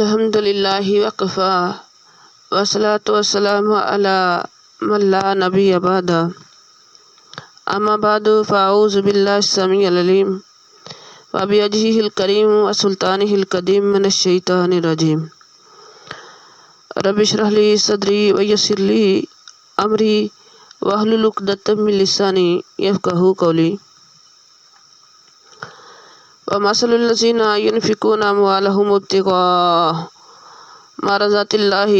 الحمد للہ وقفا والصلاة والسلام علی من لا نبی بعد اما بعد فاعوذ باللہ السمیع العلیم وبوجہہ الکریم وسلطانہ القدیم من الشیطان الرجیم رب اشرح لی صدری ویسر لی امری واحلل عقدۃ من لسانی یفقہوا قولی ومثل الذین ينفقون اموالهم ابتغاء مرضات اللہ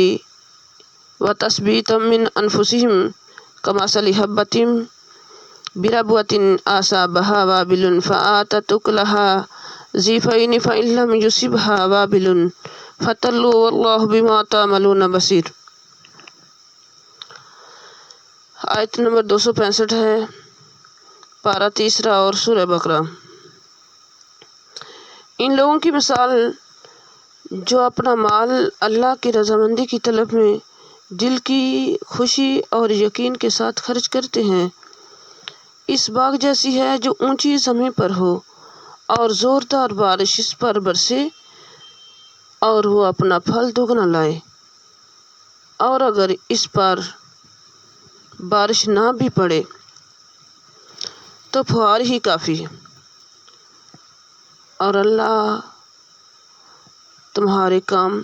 وتثبیتا من انفسهم کمثل حبۃ بربوۃ اصابها وابل فآتت أكلها ضعفین فإن لم يصبها وابل فطل واللہ بما تعملون بصیر۔ آیت نمبر 265 ہے، پارہ تیسرا اور سورہ بقرہ۔ ان لوگوں کی مثال جو اپنا مال اللہ کی رضامندی کی طلب میں دل کی خوشی اور یقین کے ساتھ خرچ کرتے ہیں، اس باغ جیسی ہے جو اونچی زمین پر ہو اور زوردار بارش اس پر برسے اور وہ اپنا پھل دگنا لائے، اور اگر اس پر بارش نہ بھی پڑے تو پھوار ہی کافی ہے، اور اللہ تمہارے کام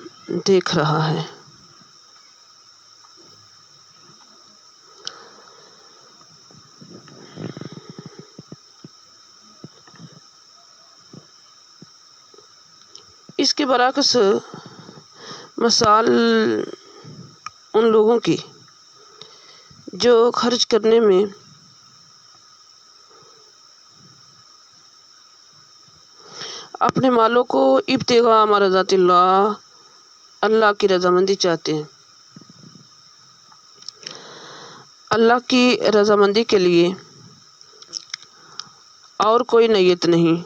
دیکھ رہا ہے۔ اس کے برعکس مثال ان لوگوں کی جو خرچ کرنے میں اپنے مالوں کو ابتغاء مرضات اللہ، اللہ کی رضامندی چاہتے ہیں، اللہ کی رضامندی کے لیے اور کوئی نیت نہیں،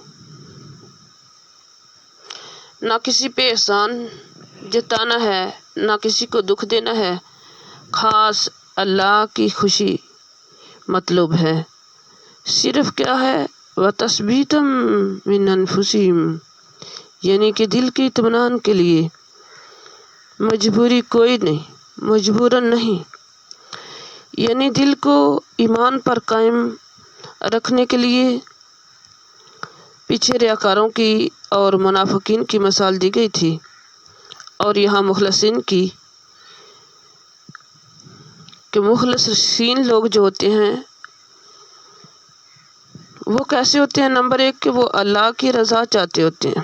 نہ کسی پہ احسان جتانا ہے، نہ کسی کو دکھ دینا ہے، خاص اللہ کی خوشی مطلوب ہے۔ صرف کیا ہے، وَتَثْبِيتًا مِّنْ أَنفُسِهِمْ، یعنی کہ دل کے اطمینان کے لیے، مجبوری کوئی نہیں، مجبوراً نہیں، یعنی دل کو ایمان پر قائم رکھنے کے لیے۔ پیچھے ریاکاروں کی اور منافقین کی مثال دی گئی تھی، اور یہاں مخلصین کی، کہ مخلصین لوگ جو ہوتے ہیں وہ کیسے ہوتے ہیں؟ نمبر 1 کہ وہ اللہ کی رضا چاہتے ہوتے ہیں،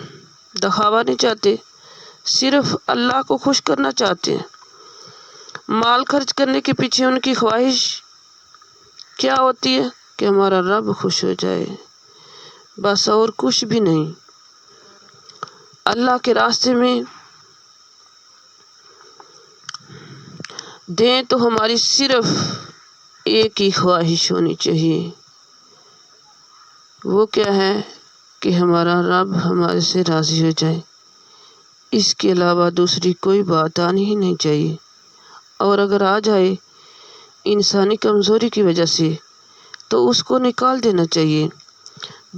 دکھاوا نہیں چاہتے، صرف اللہ کو خوش کرنا چاہتے ہیں۔ مال خرچ کرنے کے پیچھے ان کی خواہش کیا ہوتی ہے؟ کہ ہمارا رب خوش ہو جائے، بس اور کچھ بھی نہیں۔ اللہ کے راستے میں دیں تو ہماری صرف ایک ہی خواہش ہونی چاہیے، وہ کیا ہے؟ کہ ہمارا رب ہمارے سے راضی ہو جائے، اس کے علاوہ دوسری کوئی بات آنی ہی نہیں چاہیے، اور اگر آ جائے انسانی کمزوری کی وجہ سے تو اس کو نکال دینا چاہیے۔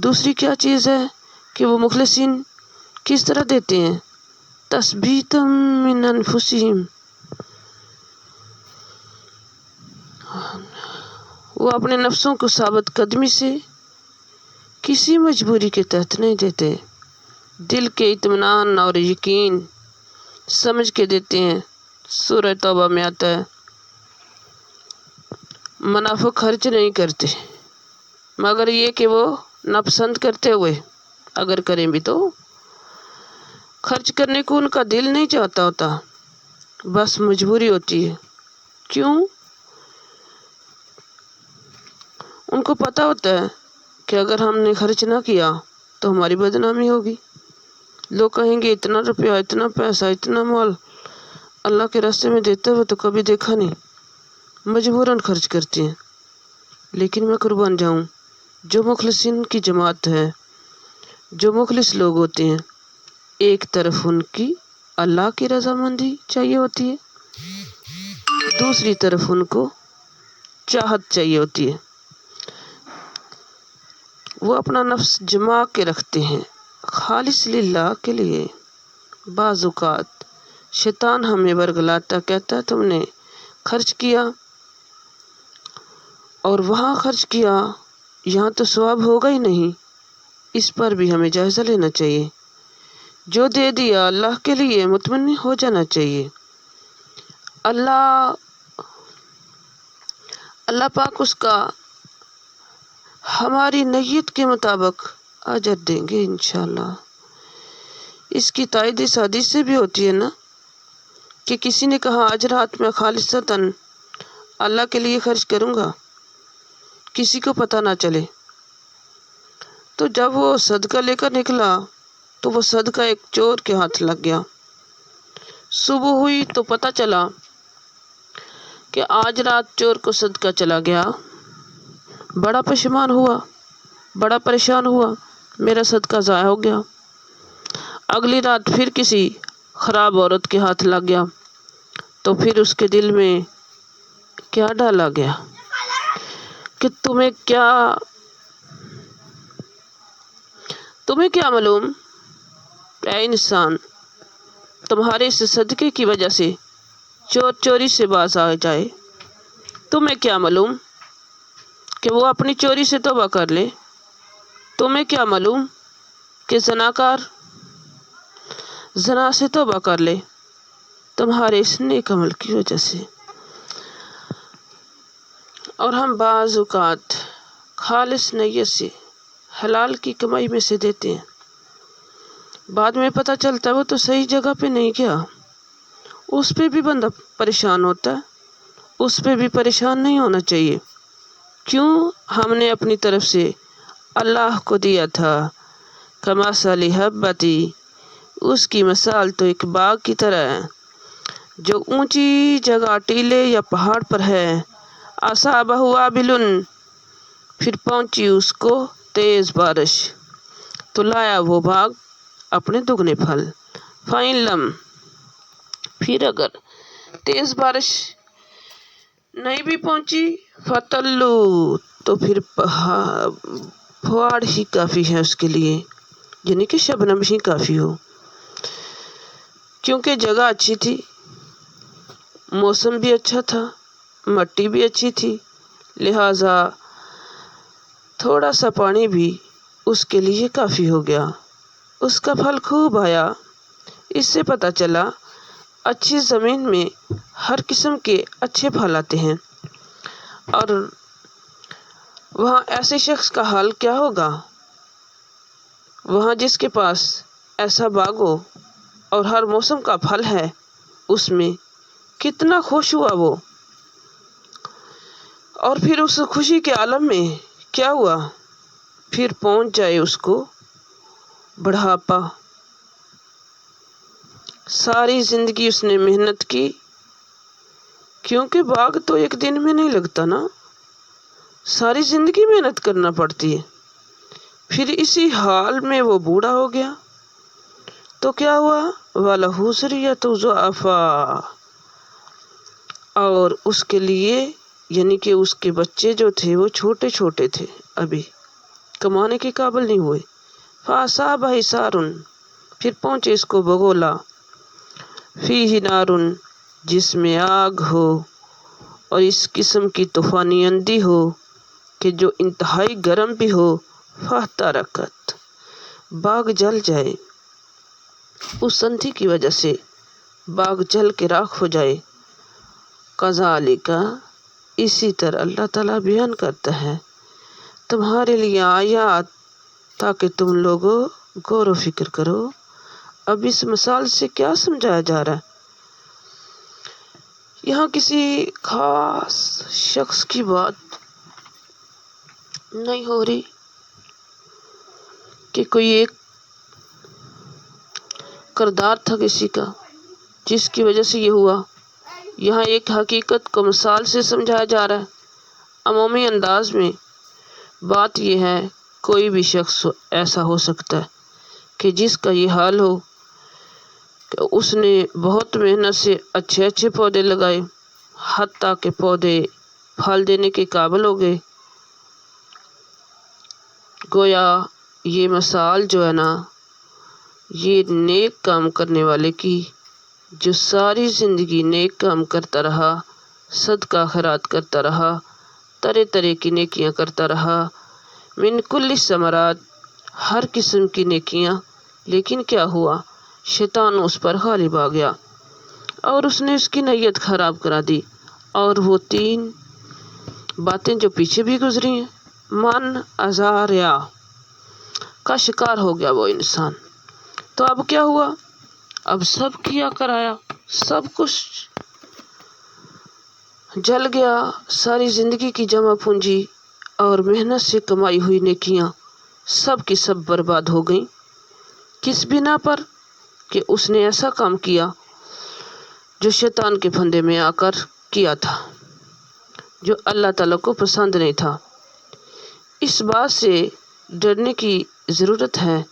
دوسری کیا چیز ہے کہ وہ مخلصین کس طرح دیتے ہیں؟ تثبیتا من انفسہم، وہ اپنے نفسوں کو ثابت قدمی سے کسی مجبوری کے تحت نہیں دیتے، دل کے اطمینان اور یقین سمجھ کے دیتے ہیں۔ سورہ توبہ میں آتا ہے، منافق خرچ نہیں کرتے مگر یہ کہ وہ ناپسند کرتے ہوئے، اگر کریں بھی تو خرچ کرنے کو ان کا دل نہیں چاہتا ہوتا، بس مجبوری ہوتی ہے۔ کیوں؟ ان کو پتہ ہوتا ہے کہ اگر ہم نے خرچ نہ کیا تو ہماری بدنامی ہوگی، لوگ کہیں گے اتنا روپیہ، اتنا پیسہ، اتنا مال اللہ کے راستے میں دیتے ہوئے تو کبھی دیکھا نہیں، مجبوراً خرچ کرتے ہیں۔ لیکن میں قربان جاؤں، جو مخلصین کی جماعت ہے، جو مخلص لوگ ہوتے ہیں، ایک طرف ان کی اللہ کی رضامندی چاہیے ہوتی ہے، دوسری طرف ان کو چاہت چاہیے ہوتی ہے، وہ اپنا نفس جما کے رکھتے ہیں خالص للہ کے لیے، بعض اوقات شیطان ہمیں ورگلاتا، کہتا ہے تم نے خرچ کیا اور وہاں خرچ کیا، یہاں تو ثواب ہوگا ہی نہیں۔ اس پر بھی ہمیں جائزہ لینا چاہیے۔ جو دے دیا اللہ کے لیے مطمئن ہو جانا چاہیے۔ اللہ پاک اس کا ہماری نیت کے مطابق اجر دیں گے انشاءاللہ۔ اس کی تائید اس حدیث سے بھی ہوتی ہے نا کہ کسی نے کہا آج رات میں خالصتاً اللہ کے لیے خرچ کروں گا، کسی کو پتہ نہ چلے۔ تو جب وہ صدقہ لے کر نکلا تو وہ صدقہ ایک چور کے ہاتھ لگ گیا۔ صبح ہوئی تو پتہ چلا کہ آج رات چور کو صدقہ چلا گیا۔ بڑا پشیمان ہوا، بڑا پریشان ہوا، میرا صدقہ ضائع ہو گیا۔ اگلی رات پھر کسی خراب عورت کے ہاتھ لگ گیا تو پھر اس کے دل میں کیا ڈالا گیا کہ تمہیں کیا معلوم اے انسان، تمہارے اس صدقے کی وجہ سے چور چوری سے باز آ جائے۔ تمہیں کیا معلوم کہ وہ اپنی چوری سے توبہ کر لے۔ تمہیں کیا معلوم کہ زناکار زنا سے توبہ کر لے تمہارے اس نیک عمل کی وجہ سے۔ اور ہم بعض اوقات خالص نیت سے حلال کی کمائی میں سے دیتے ہیں، بعد میں پتہ چلتا ہے وہ تو صحیح جگہ پہ نہیں گیا۔ اس پہ بھی بندہ پریشان ہوتا ہے۔ اس پہ بھی پریشان نہیں ہونا چاہیے۔ کیوں؟ ہم نے اپنی طرف سے اللہ کو دیا تھا۔ کمثل حبۃ، اس کی مثال تو ایک باغ کی طرح ہے جو اونچی جگہ ٹیلے یا پہاڑ پر ہے۔ اصابہ وابل، پھر پہنچی اس کو تیز بارش تو لایا وہ باغ اپنے دگنے پھل۔ فَإِن لَم، پھر اگر تیز بارش نہیں بھی پہنچی، فَطَلُّ، تو پھر پھوڑ ہی کافی ہے اس کے لیے، یعنی کہ شبنم ہی کافی ہو، کیونکہ جگہ اچھی تھی، موسم بھی اچھا تھا، مٹی بھی اچھی تھی، لہٰذا تھوڑا سا پانی بھی اس کے لیے کافی ہو گیا۔ اس کا پھل خوب آیا۔ اس سے پتہ چلا اچھی زمین میں ہر قسم کے اچھے پھل آتے ہیں۔ اور وہاں ایسے شخص کا حال کیا ہوگا، وہاں جس کے پاس ایسا باغ ہو اور ہر موسم کا پھل ہے، اس میں کتنا خوش ہوا وہ۔ اور پھر اس خوشی کے عالم میں کیا ہوا، پھر پہنچ جائے اس کو بڑھاپا۔ ساری زندگی اس نے محنت کی، کیونکہ باغ تو ایک دن میں نہیں لگتا نا، ساری زندگی محنت کرنا پڑتی ہے۔ پھر اسی حال میں وہ بوڑھا ہو گیا تو کیا ہوا، وَلَهُ ذُرِّيَّةٌ ضُعَفَاءُ، اور اس کے لیے یعنی کہ اس کے بچے جو تھے وہ چھوٹے چھوٹے تھے، ابھی کمانے کے قابل نہیں ہوئے۔ فَأَصَابَهُ حِصَارٌ، پھر پہنچے اس کو بگولا، فِيهِ نَارٌ، جس میں آگ ہو اور اس قسم کی طوفانی اندھی ہو کہ جو انتہائی گرم بھی ہو، فَاحْتَرَقَتْ، باغ جل جائے، اس اندھی کی وجہ سے باغ جل کے راکھ ہو جائے۔ کذالک، اسی طرح اللہ تعالیٰ بیان کرتا ہے تمہارے لیے آیات تاکہ تم لوگوں غور و فکر کرو۔ اب اس مثال سے کیا سمجھایا جا رہا ہے؟ یہاں کسی خاص شخص کی بات نہیں ہو رہی کہ کوئی ایک کردار تھا کسی کا جس کی وجہ سے یہ ہوا۔ یہاں ایک حقیقت کو مثال سے سمجھایا جا رہا ہے۔ عمومی انداز میں بات یہ ہے، کوئی بھی شخص ایسا ہو سکتا ہے کہ جس کا یہ حال ہو کہ اس نے بہت محنت سے اچھے اچھے پودے لگائے، حتیٰ کہ پودے پھل دینے کے قابل ہو گئے۔ گویا یہ مثال جو ہے نا، یہ نیک کام کرنے والے کی جو ساری زندگی نیک کام کرتا رہا، صدقہ خیرات کرتا رہا، طرح طرح کی نیکیاں کرتا رہا، من کل ثمرات، ہر قسم کی نیکیاں، لیکن کیا ہوا؟ شیطان اس پر غالب آ گیا اور اس نے اس کی نیت خراب کرا دی، اور وہ 3 باتیں جو پیچھے بھی گزری ہیں، من ازاریا کا شکار ہو گیا وہ انسان۔ تو اب کیا ہوا؟ اب سب کیا کرایا، سب کچھ جل گیا، ساری زندگی کی جمع پونجی اور محنت سے کمائی ہوئی نیکیاں سب کی سب برباد ہو گئیں۔ کس بنا پر؟ کہ اس نے ایسا کام کیا جو شیطان کے پھندے میں آ کر کیا تھا، جو اللہ تعالیٰ کو پسند نہیں تھا۔ اس بات سے ڈرنے کی ضرورت ہے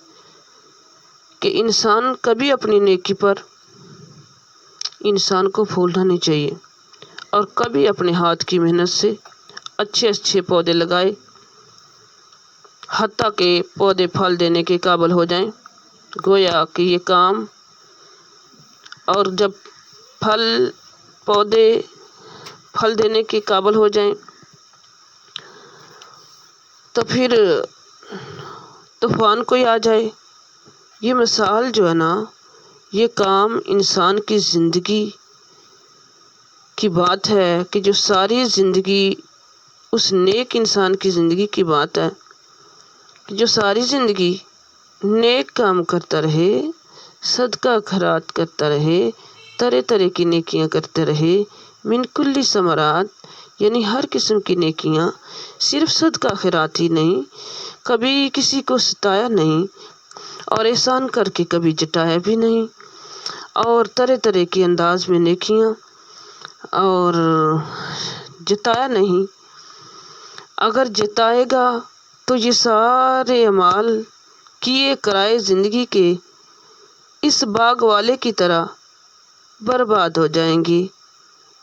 کہ انسان کبھی اپنی نیکی پر انسان کو پھولنا نہیں چاہیے، اور کبھی اپنے ہاتھ کی محنت سے اچھے اچھے پودے لگائے، حتیٰ کہ پودے پھل دینے کے قابل ہو جائیں، گویا کہ یہ کام، اور جب پودے پھل دینے کے قابل ہو جائیں تو پھر طوفان کوئی آ جائے۔ یہ مثال جو ہے نا، یہ کام انسان کی زندگی کی بات ہے کہ جو ساری زندگی، اس نیک انسان کی زندگی کی بات ہے کہ جو ساری زندگی نیک کام کرتا رہے، صدقہ خیرات کرتا رہے، طرح طرح کی نیکیاں کرتے رہے، من کل ثمرات یعنی ہر قسم کی نیکیاں، صرف صدقہ خیرات ہی نہیں، کبھی کسی کو ستایا نہیں اور احسان کر کے کبھی جٹایا بھی نہیں، اور طرح طرح کے انداز میں نیکیاں اور جتایا نہیں۔ اگر جتائے گا تو یہ سارے اعمال کیے کرائے زندگی کے اس باغ والے کی طرح برباد ہو جائیں گی۔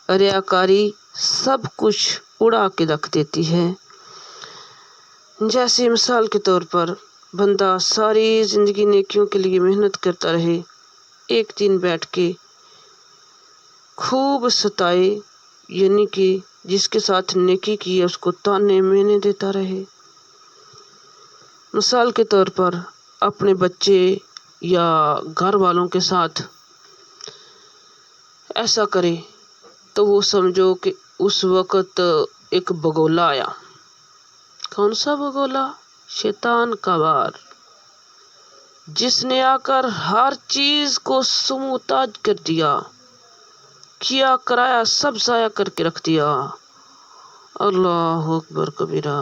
ریاکاری سب کچھ اڑا کے رکھ دیتی ہے۔ جیسے مثال کے طور پر بندہ ساری زندگی نیکیوں کے لیے محنت کرتا رہے، ایک دن بیٹھ کے خوب ستائے، یعنی کہ جس کے ساتھ نیکی کی ہے اس کو تانے مینے دیتا رہے۔ مثال کے طور پر اپنے بچے یا گھر والوں کے ساتھ ایسا کرے تو وہ سمجھو کہ اس وقت ایک بگولا آیا۔ کون سا بگولا؟ شیطان کا وار، جس نے آ کر ہر چیز کو سموتاج کر دیا، کیا کرایا سب ضائع کر کے رکھ دیا۔ اللہ اکبر کبیرہ۔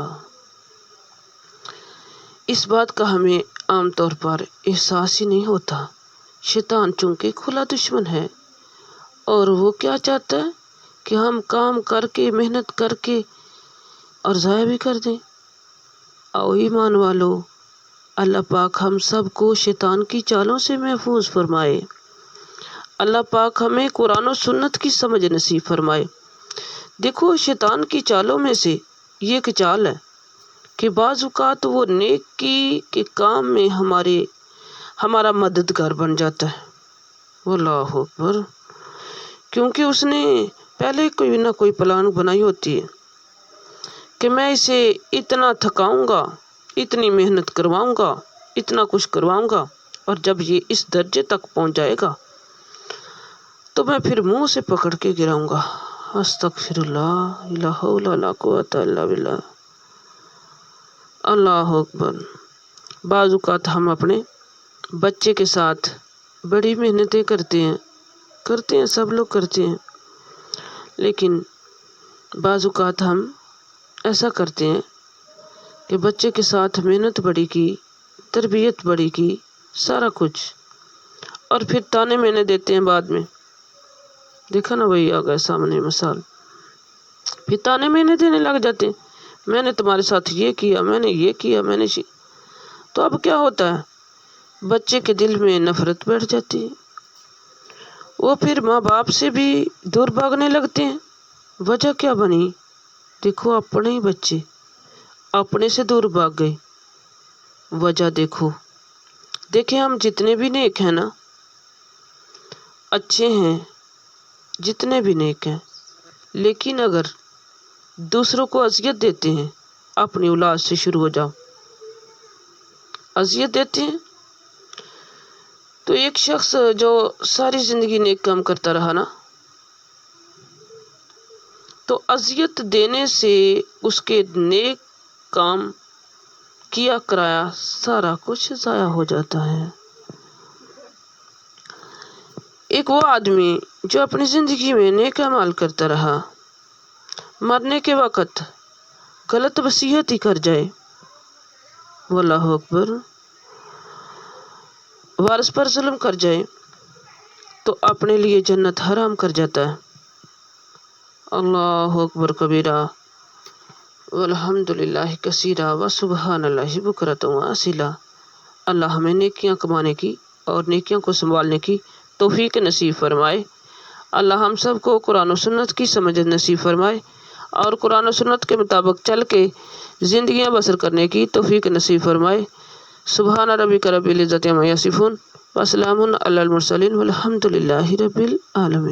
اس بات کا ہمیں عام طور پر احساس ہی نہیں ہوتا۔ شیطان چونکہ کھلا دشمن ہے، اور وہ کیا چاہتا ہے کہ ہم کام کر کے، محنت کر کے اور ضائع بھی کر دیں۔ او ایمان والو، اللہ پاک ہم سب کو شیطان کی چالوں سے محفوظ فرمائے۔ اللہ پاک ہمیں قرآن و سنت کی سمجھ نصیب فرمائے۔ دیکھو، شیطان کی چالوں میں سے یہ ایک چال ہے کہ بعض اوقات وہ نیکی کے کام میں ہمارا مددگار بن جاتا ہے۔ اللہ اکبر۔ کیونکہ اس نے پہلے کوئی نہ کوئی پلان بنائی ہوتی ہے کہ میں اسے اتنا تھکاؤں گا، اتنی محنت کرواؤں گا، اتنا کچھ کرواؤں گا، اور جب یہ اس درجے تک پہنچ جائے گا تو میں پھر منہ سے پکڑ کے گراؤں گا۔ استغفر اللہ، لا حول ولا قوۃ الا باللہ۔ اللہ اکبر۔ بعض اوقات ہم اپنے بچے کے ساتھ بڑی محنتیں کرتے ہیں، سب لوگ کرتے ہیں، لیکن بعض اوقات ہم ایسا کرتے ہیں کہ بچے کے ساتھ محنت بڑی کی، تربیت بڑی کی، سارا کچھ، اور پھر تانے مینے دیتے ہیں بعد میں۔ دیکھا نا، وہی آ گئے سامنے مثال۔ پھر تانے مینے دینے لگ جاتے ہیں، میں نے تمہارے ساتھ یہ کیا، میں نے یہ کیا، تو اب کیا ہوتا ہے؟ بچے کے دل میں نفرت بیٹھ جاتی ہے، وہ پھر ماں باپ سے بھی دور بھاگنے لگتے ہیں۔ وجہ کیا بنی؟ دیکھو، اپنے ہی بچے اپنے سے دور بھاگ گئے۔ وجہ دیکھو، دیکھیں ہم جتنے بھی نیک ہیں نا، اچھے ہیں، جتنے بھی نیک ہیں، لیکن اگر دوسروں کو اذیت دیتے ہیں، اپنی اولاد سے شروع ہو جاؤ، اذیت دیتے ہیں، تو ایک شخص جو ساری زندگی نیک کام کرتا رہا نا، تو اذیت دینے سے اس کے نیک کام کیا کرایا سارا کچھ ضائع ہو جاتا ہے۔ ایک وہ آدمی جو اپنی زندگی میں نیک اعمال کرتا رہا، مرنے کے وقت غلط وصیت ہی کر جائے، واللہ اکبر، وارث پر ظلم کر جائے، تو اپنے لیے جنت حرام کر جاتا ہے۔ اللہ اکبر کبیرہ، والحمد للہ کثیرہ، وسبحان اللہ بکرۃ واسیلہ۔ اللہ ہمیں نیکیاں کمانے کی اور نیکیوں کو سنبھالنے کی توفیق نصیب فرمائے۔ اللہ ہم سب کو قرآن و سنت کی سمجھ نصیب فرمائے اور قرآن و سنت کے مطابق چل کے زندگیاں بسر کرنے کی توفیق نصیب فرمائے۔ سبحان ربک رب العزۃ عما یصفون وسلام علی المرسلین والحمد للہ رب العالمین۔